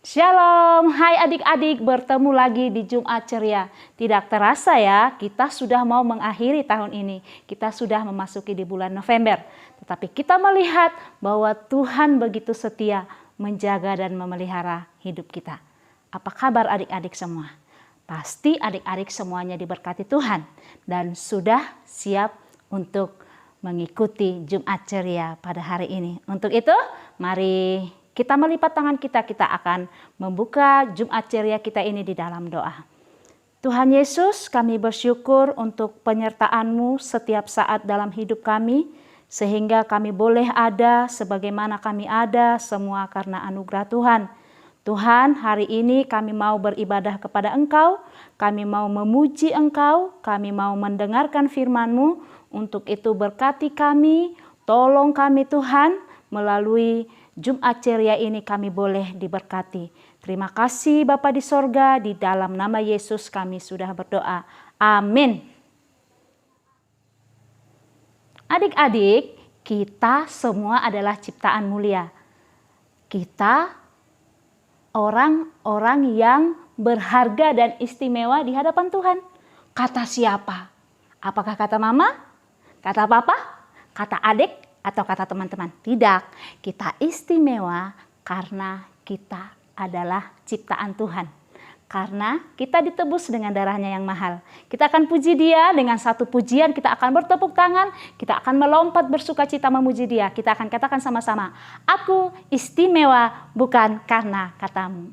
Shalom, hai adik-adik, bertemu lagi di Jumat Ceria. Tidak terasa ya, kita sudah mau mengakhiri tahun ini. Kita sudah memasuki di bulan November. Tetapi kita melihat bahwa Tuhan begitu setia menjaga dan memelihara hidup kita. Apa kabar adik-adik semua? Pasti adik-adik semuanya diberkati Tuhan dan sudah siap untuk mengikuti Jumat Ceria pada hari ini. Untuk itu, mari kita melipat tangan kita akan membuka Jumat Ceria kita ini di dalam doa. Tuhan Yesus, kami bersyukur untuk penyertaan-Mu setiap saat dalam hidup kami, sehingga kami boleh ada sebagaimana kami ada, semua karena anugerah Tuhan. Tuhan, hari ini kami mau beribadah kepada Engkau, kami mau memuji Engkau, kami mau mendengarkan firman-Mu. Untuk itu berkati kami, tolong kami Tuhan, melalui Jumat Ceria ini kami boleh diberkati. Terima kasih Bapa di sorga, di dalam nama Yesus kami sudah berdoa. Amin. Adik-adik, kita semua adalah ciptaan mulia. Kita orang-orang yang berharga dan istimewa di hadapan Tuhan. Kata siapa? Apakah kata mama? Kata papa? Kata adik? Atau kata teman-teman? Tidak, kita istimewa karena kita adalah ciptaan Tuhan. Karena kita ditebus dengan darahnya yang mahal. Kita akan puji Dia dengan satu pujian, kita akan bertepuk tangan, kita akan melompat bersuka cita memuji Dia. Kita akan katakan sama-sama, aku istimewa bukan karena katamu.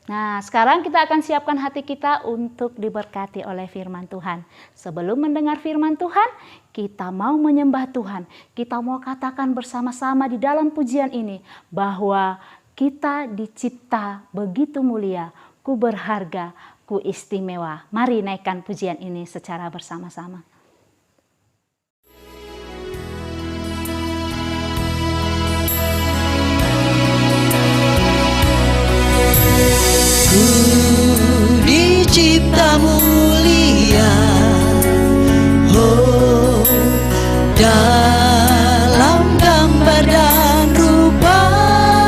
Nah, sekarang kita akan siapkan hati kita untuk diberkati oleh firman Tuhan. Sebelum mendengar firman Tuhan, kita mau menyembah Tuhan. Kita mau katakan bersama-sama di dalam pujian ini bahwa kita dicipta begitu mulia, ku berharga, ku istimewa. Mari naikkan pujian ini secara bersama-sama. Dicipta mulia, oh, dalam gambar dan rupanya,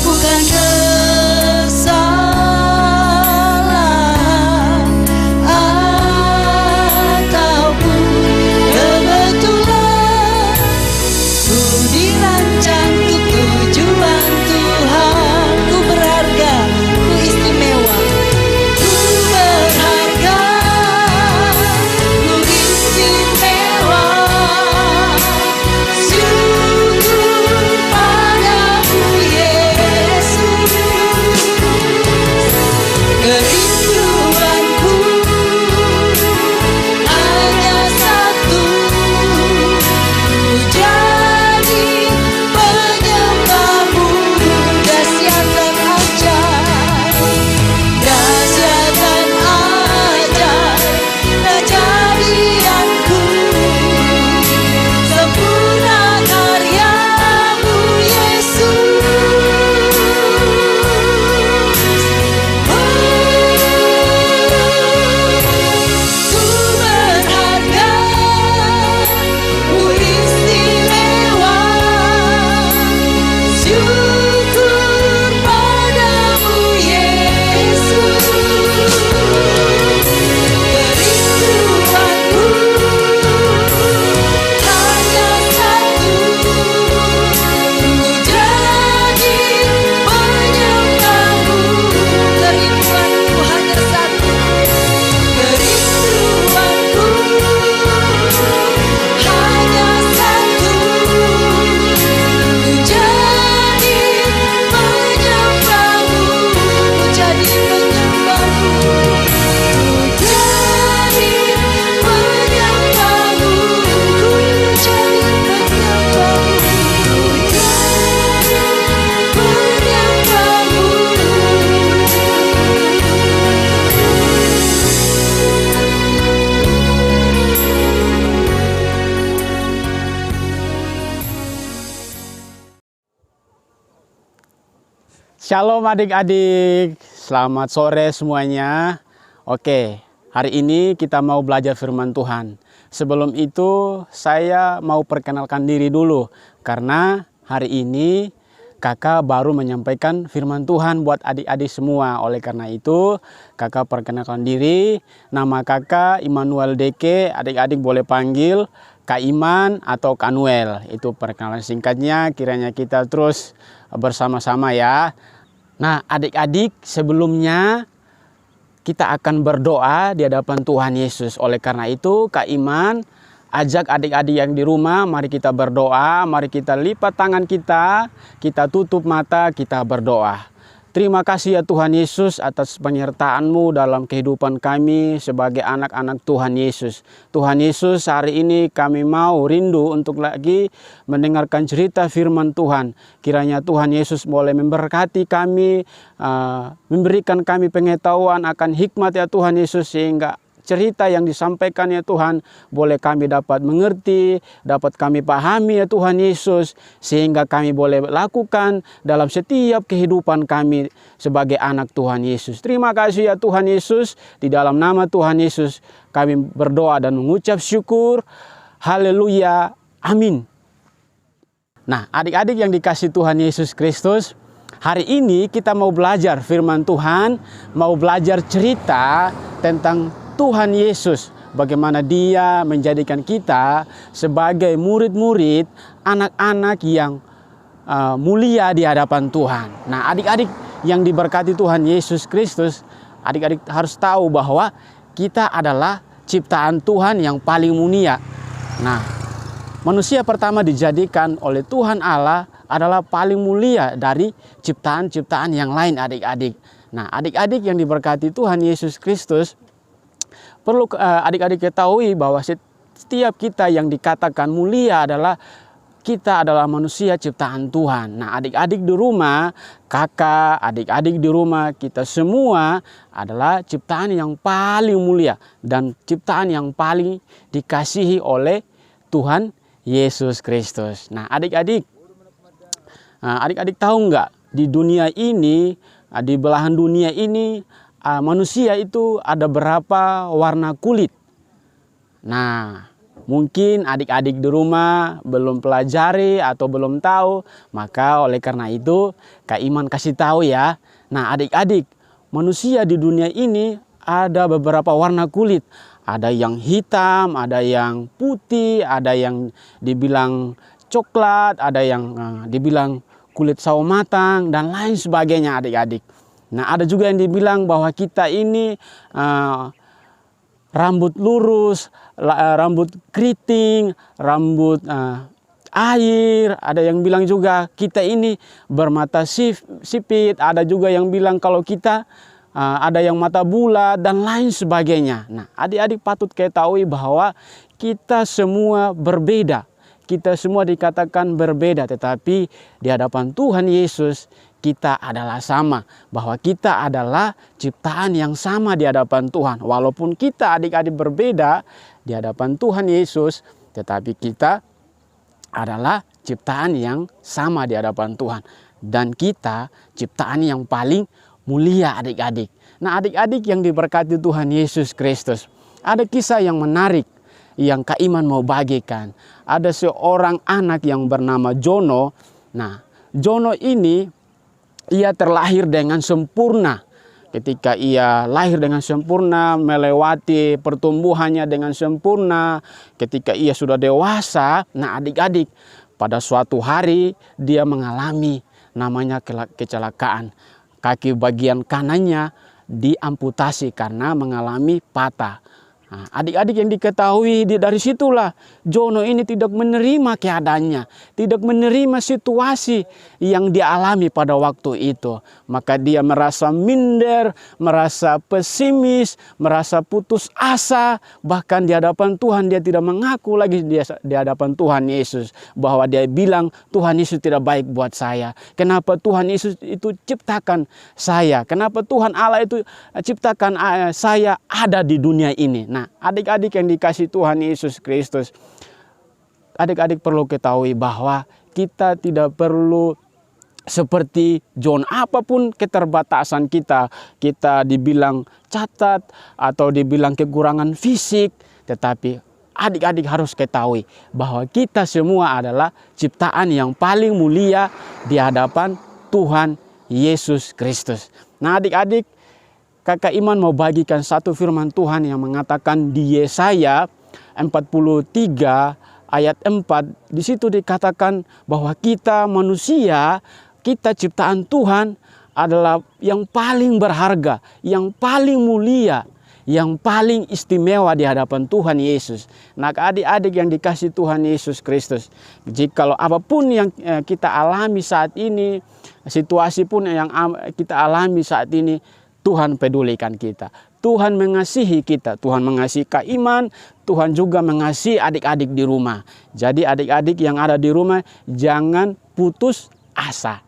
bukan kesalahan Shalom adik-adik, selamat sore semuanya. Oke, hari ini kita mau belajar firman Tuhan. Sebelum itu saya mau perkenalkan diri dulu. Karena hari ini kakak baru menyampaikan firman Tuhan buat adik-adik semua. Oleh karena itu kakak perkenalkan diri. Nama kakak Immanuel Deke, adik-adik boleh panggil Kak Iman atau Kak Noel. Itu perkenalan singkatnya, kiranya kita terus bersama-sama ya. Nah adik-adik, sebelumnya kita akan berdoa di hadapan Tuhan Yesus. Oleh karena itu Kak Iman ajak adik-adik yang di rumah, mari kita berdoa, mari kita lipat tangan kita tutup mata, kita berdoa. Terima kasih ya Tuhan Yesus atas penyertaan-Mu dalam kehidupan kami sebagai anak-anak Tuhan Yesus. Tuhan Yesus, hari ini kami mau rindu untuk lagi mendengarkan cerita firman Tuhan. Kiranya Tuhan Yesus boleh memberkati kami, memberikan kami pengetahuan akan hikmat ya Tuhan Yesus, sehingga cerita yang disampaikan ya Tuhan boleh kami dapat mengerti, dapat kami pahami ya Tuhan Yesus, sehingga kami boleh lakukan dalam setiap kehidupan kami sebagai anak Tuhan Yesus. Terima kasih ya Tuhan Yesus, di dalam nama Tuhan Yesus kami berdoa dan mengucap syukur. Haleluya, amin. Nah adik-adik yang dikasih Tuhan Yesus Kristus, hari ini kita mau belajar firman Tuhan, mau belajar cerita tentang Tuhan Yesus, bagaimana Dia menjadikan kita sebagai murid-murid, anak-anak yang mulia di hadapan Tuhan. Nah adik-adik yang diberkati Tuhan Yesus Kristus, adik-adik harus tahu bahwa kita adalah ciptaan Tuhan yang paling mulia. Nah manusia pertama dijadikan oleh Tuhan Allah adalah paling mulia dari ciptaan-ciptaan yang lain adik-adik. Nah adik-adik yang diberkati Tuhan Yesus Kristus, perlu adik-adik ketahui bahwa setiap kita yang dikatakan mulia adalah kita adalah manusia ciptaan Tuhan. Nah adik-adik di rumah, kakak, adik-adik di rumah, kita semua adalah ciptaan yang paling mulia dan ciptaan yang paling dikasihi oleh Tuhan Yesus Kristus. Nah adik-adik tahu nggak, di dunia ini, di belahan dunia ini, manusia itu ada berapa warna kulit? Nah, mungkin adik-adik di rumah belum pelajari atau belum tahu, maka oleh karena itu Kak Iman kasih tahu ya. Nah, adik-adik, manusia di dunia ini ada beberapa warna kulit. Ada yang hitam, ada yang putih, ada yang dibilang coklat, ada yang dibilang kulit sawo matang dan lain sebagainya adik-adik. Nah ada juga yang dibilang bahwa kita ini rambut lurus, rambut keriting, rambut air. Ada yang bilang juga kita ini bermata sipit. Ada juga yang bilang kalau kita ada yang mata bulat dan lain sebagainya. Nah adik-adik patut ketahui bahwa kita semua berbeda. Kita semua dikatakan berbeda, tetapi di hadapan Tuhan Yesus kita adalah sama, bahwa kita adalah ciptaan yang sama di hadapan Tuhan. Walaupun kita adik-adik berbeda di hadapan Tuhan Yesus, tetapi kita adalah ciptaan yang sama di hadapan Tuhan. Dan kita ciptaan yang paling mulia adik-adik. Nah adik-adik yang diberkati Tuhan Yesus Kristus, ada kisah yang menarik yang Kak Iman mau bagikan. Ada seorang anak yang bernama Jono. Nah Jono ini ia terlahir dengan sempurna. Ketika ia lahir dengan sempurna, melewati pertumbuhannya dengan sempurna, ketika ia sudah dewasa, nah adik-adik, pada suatu hari dia mengalami namanya kecelakaan. Kaki bagian kanannya diamputasi karena mengalami patah. Nah, adik-adik yang diketahui dari situlah Jono ini tidak menerima keadaannya, tidak menerima situasi yang dialami pada waktu itu. Maka dia merasa minder, merasa pesimis, merasa putus asa. Bahkan di hadapan Tuhan dia tidak mengaku lagi di hadapan Tuhan Yesus, bahwa dia bilang Tuhan Yesus tidak baik buat saya. Kenapa Tuhan Yesus itu ciptakan saya? Kenapa Tuhan Allah itu ciptakan saya ada di dunia ini? Nah, adik-adik yang dikasih Tuhan Yesus Kristus, adik-adik perlu ketahui bahwa kita tidak perlu seperti John, apapun keterbatasan kita, kita dibilang catat atau dibilang kekurangan fisik, tetapi adik-adik harus ketahui bahwa kita semua adalah ciptaan yang paling mulia di hadapan Tuhan Yesus Kristus. Nah adik-adik, kakak Iman mau bagikan satu firman Tuhan yang mengatakan di Yesaya 43 ayat 4. Di situ dikatakan bahwa kita manusia, kita ciptaan Tuhan adalah yang paling berharga, yang paling mulia, yang paling istimewa di hadapan Tuhan Yesus. Nah adik-adik yang dikasih Tuhan Yesus Kristus, jikalau apapun yang kita alami saat ini, situasi pun yang kita alami saat ini, Tuhan pedulikan kita. Tuhan mengasihi kita, Tuhan mengasihi Kak Iman, Tuhan juga mengasihi adik-adik di rumah. Jadi adik-adik yang ada di rumah jangan putus asa.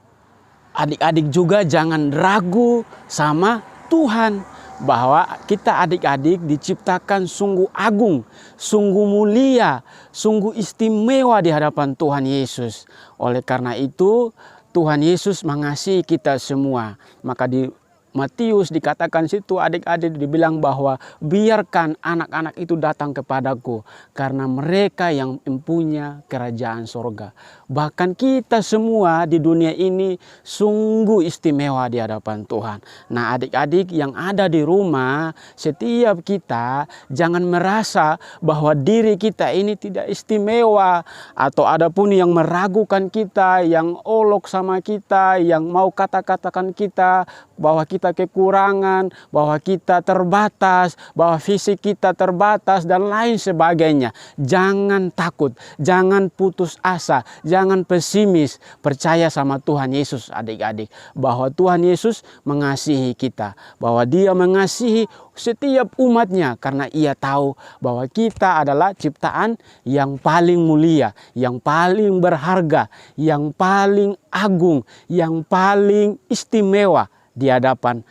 Adik-adik juga jangan ragu sama Tuhan, bahwa kita adik-adik diciptakan sungguh agung, sungguh mulia, sungguh istimewa di hadapan Tuhan Yesus. Oleh karena itu Tuhan Yesus mengasihi kita semua. Maka di Matius dikatakan situ adik-adik dibilang bahwa biarkan anak-anak itu datang kepadaku karena mereka yang mempunyai kerajaan sorga. Bahkan kita semua di dunia ini sungguh istimewa di hadapan Tuhan. Nah adik-adik yang ada di rumah, setiap kita jangan merasa bahwa diri kita ini tidak istimewa, atau ada pun yang meragukan kita, yang olok sama kita, yang mau kata-katakan kita bahwa kita kekurangan, bahwa kita terbatas, bahwa fisik kita terbatas dan lain sebagainya. Jangan takut, jangan putus asa, jangan pesimis. Percaya sama Tuhan Yesus adik-adik, bahwa Tuhan Yesus mengasihi kita, bahwa Dia mengasihi setiap umatnya karena Ia tahu bahwa kita adalah ciptaan yang paling mulia, yang paling berharga, yang paling agung, yang paling istimewa di hadapan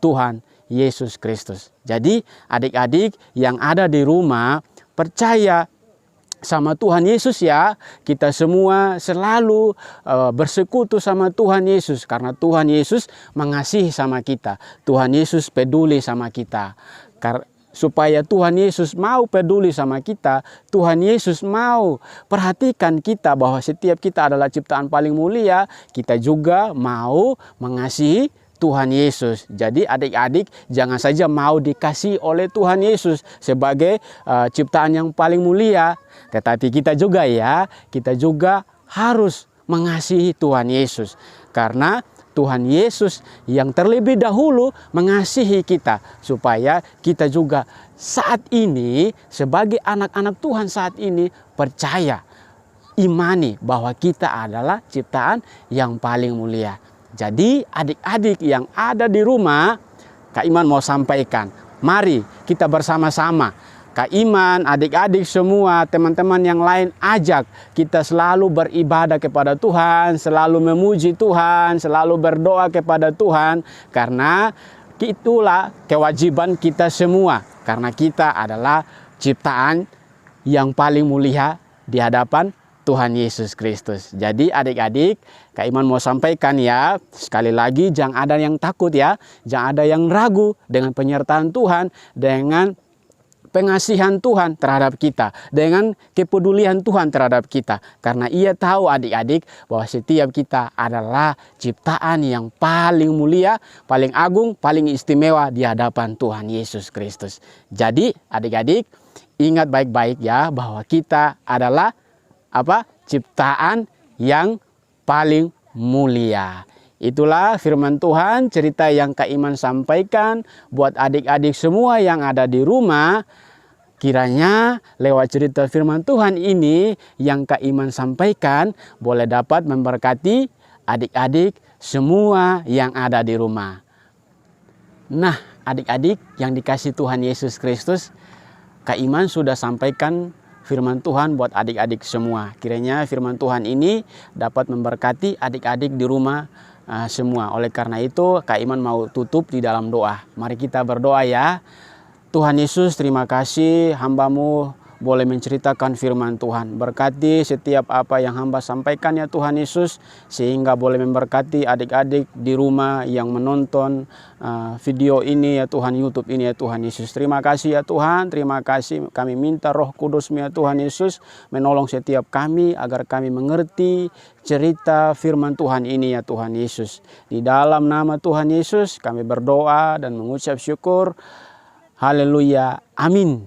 Tuhan Yesus Kristus. Jadi adik-adik yang ada di rumah, percaya sama Tuhan Yesus ya. Kita semua selalu bersekutu sama Tuhan Yesus karena Tuhan Yesus mengasihi sama kita. Tuhan Yesus peduli sama kita. Supaya Tuhan Yesus mau peduli sama kita, Tuhan Yesus mau perhatikan kita bahwa setiap kita adalah ciptaan paling mulia, kita juga mau mengasihi Tuhan Yesus. Jadi adik-adik jangan saja mau dikasih oleh Tuhan Yesus sebagai ciptaan yang paling mulia, tetapi kita juga kita juga harus mengasihi Tuhan Yesus. Karena Tuhan Yesus yang terlebih dahulu mengasihi kita, supaya kita juga saat ini sebagai anak-anak Tuhan saat ini percaya, imani bahwa kita adalah ciptaan yang paling mulia. Jadi adik-adik yang ada di rumah, Kak Iman mau sampaikan, mari kita bersama-sama, Kak Iman, adik-adik semua, teman-teman yang lain, ajak kita selalu beribadah kepada Tuhan, selalu memuji Tuhan, selalu berdoa kepada Tuhan, karena itulah kewajiban kita semua, karena kita adalah ciptaan yang paling mulia di hadapan Tuhan Yesus Kristus. Jadi adik-adik, Kak Iman mau sampaikan ya, sekali lagi jangan ada yang takut ya, jangan ada yang ragu dengan penyertaan Tuhan, dengan pengasihan Tuhan terhadap kita, dengan kepedulian Tuhan terhadap kita. Karena Ia tahu adik-adik bahwa setiap kita adalah ciptaan yang paling mulia, paling agung, paling istimewa di hadapan Tuhan Yesus Kristus. Jadi adik-adik ingat baik-baik ya, bahwa kita adalah ciptaan yang paling mulia. Itulah firman Tuhan, cerita yang Kak Iman sampaikan buat adik-adik semua yang ada di rumah. Kiranya lewat cerita firman Tuhan ini yang Kak Iman sampaikan boleh dapat memberkati adik-adik semua yang ada di rumah. Nah, adik-adik yang dikasih Tuhan Yesus Kristus, Kak Iman sudah sampaikan firman Tuhan buat adik-adik semua. Kiranya firman Tuhan ini dapat memberkati adik-adik di rumah semua. Oleh karena itu Kak Iman mau tutup di dalam doa. Mari kita berdoa ya. Tuhan Yesus, terima kasih hamba-Mu boleh menceritakan firman Tuhan. Berkati setiap apa yang hamba sampaikan ya Tuhan Yesus, sehingga boleh memberkati adik-adik di rumah yang menonton video ini ya Tuhan, YouTube ini ya Tuhan Yesus. Terima kasih ya Tuhan, terima kasih. Kami minta Roh Kudus ya Tuhan Yesus menolong setiap kami agar kami mengerti cerita firman Tuhan ini ya Tuhan Yesus. Di dalam nama Tuhan Yesus kami berdoa dan mengucap syukur. Haleluya. Amin.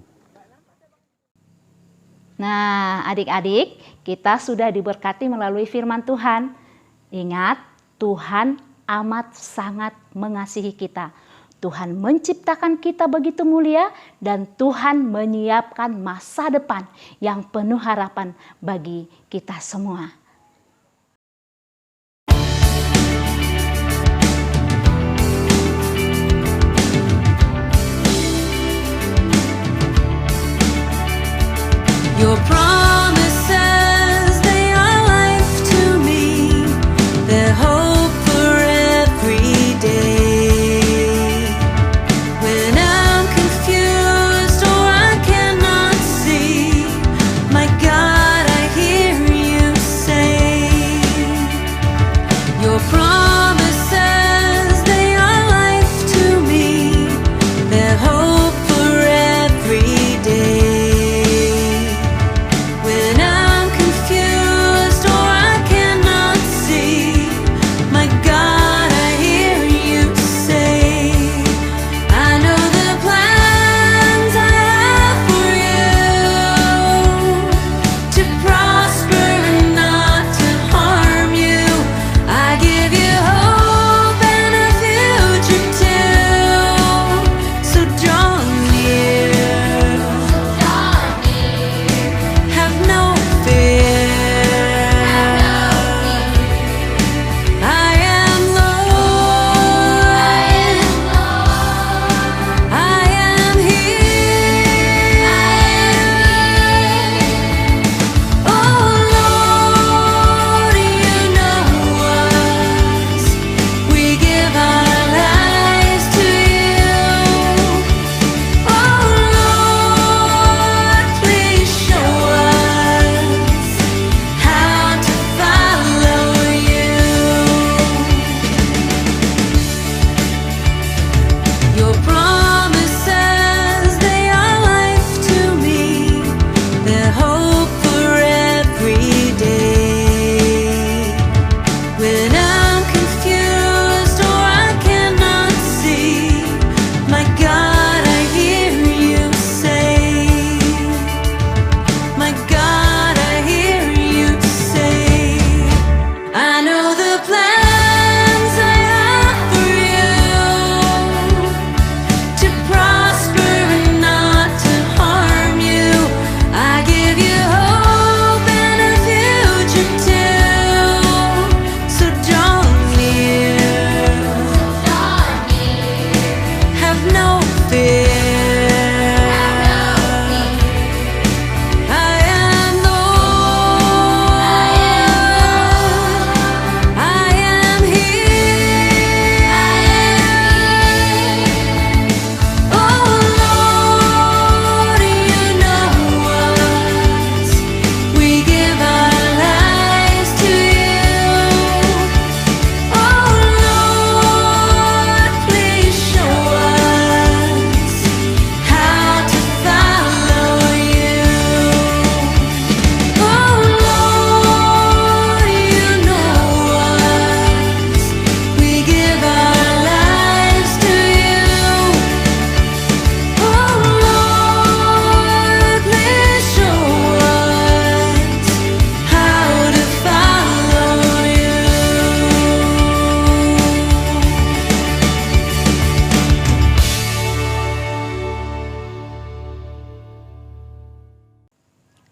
Nah, adik-adik, kita sudah diberkati melalui firman Tuhan. Ingat, Tuhan amat sangat mengasihi kita. Tuhan menciptakan kita begitu mulia dan Tuhan menyiapkan masa depan yang penuh harapan bagi kita semua. Your promises, they are life to me. They're hope for every day. When I'm confused or I cannot see, my God, I hear you say, your promises, they are life to me. They're hope for every day.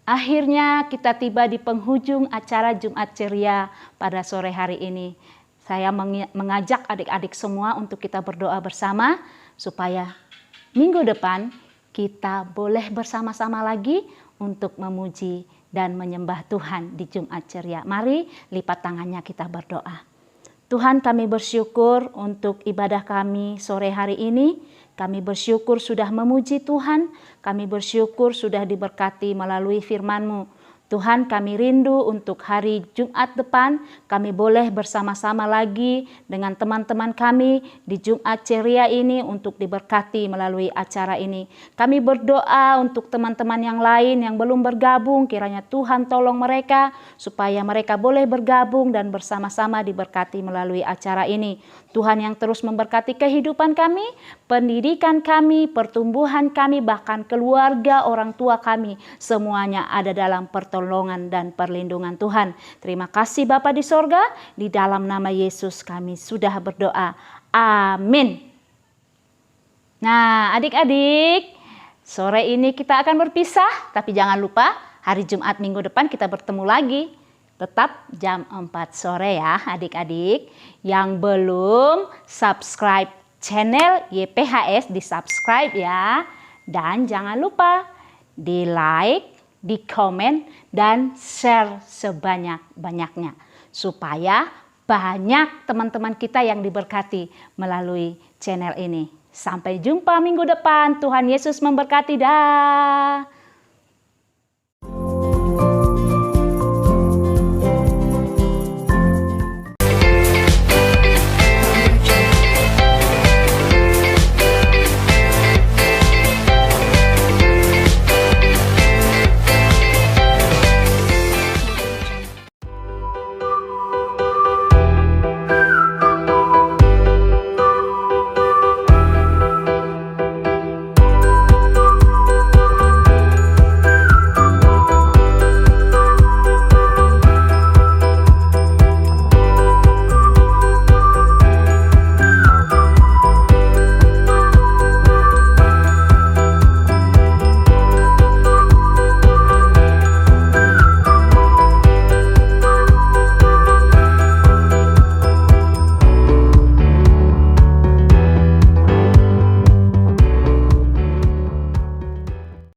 Akhirnya kita tiba di penghujung acara Jumat Ceria pada sore hari ini. Saya mengajak adik-adik semua untuk kita berdoa bersama supaya minggu depan kita boleh bersama-sama lagi untuk memuji dan menyembah Tuhan di Jumat Ceria. Mari lipat tangannya kita berdoa. Tuhan, kami bersyukur untuk ibadah kami sore hari ini. Kami bersyukur sudah memuji Tuhan, kami bersyukur sudah diberkati melalui firman-Mu. Tuhan, kami rindu untuk hari Jumat depan kami boleh bersama-sama lagi dengan teman-teman kami di Jumat Ceria ini untuk diberkati melalui acara ini. Kami berdoa untuk teman-teman yang lain yang belum bergabung, kiranya Tuhan tolong mereka supaya mereka boleh bergabung dan bersama-sama diberkati melalui acara ini. Tuhan yang terus memberkati kehidupan kami, pendidikan kami, pertumbuhan kami, bahkan keluarga, orang tua kami, semuanya ada dalam pertolongan dan perlindungan Tuhan. Terima kasih Bapa di sorga, di dalam nama Yesus kami sudah berdoa. Amin. Nah, adik-adik, sore ini kita akan berpisah, tapi jangan lupa hari Jumat minggu depan kita bertemu lagi. Tetap jam 4 sore ya adik-adik. Yang belum subscribe channel YPHS di subscribe ya. Dan jangan lupa di like, di komen, dan share sebanyak-banyaknya. Supaya banyak teman-teman kita yang diberkati melalui channel ini. Sampai jumpa minggu depan. Tuhan Yesus memberkati. Dah.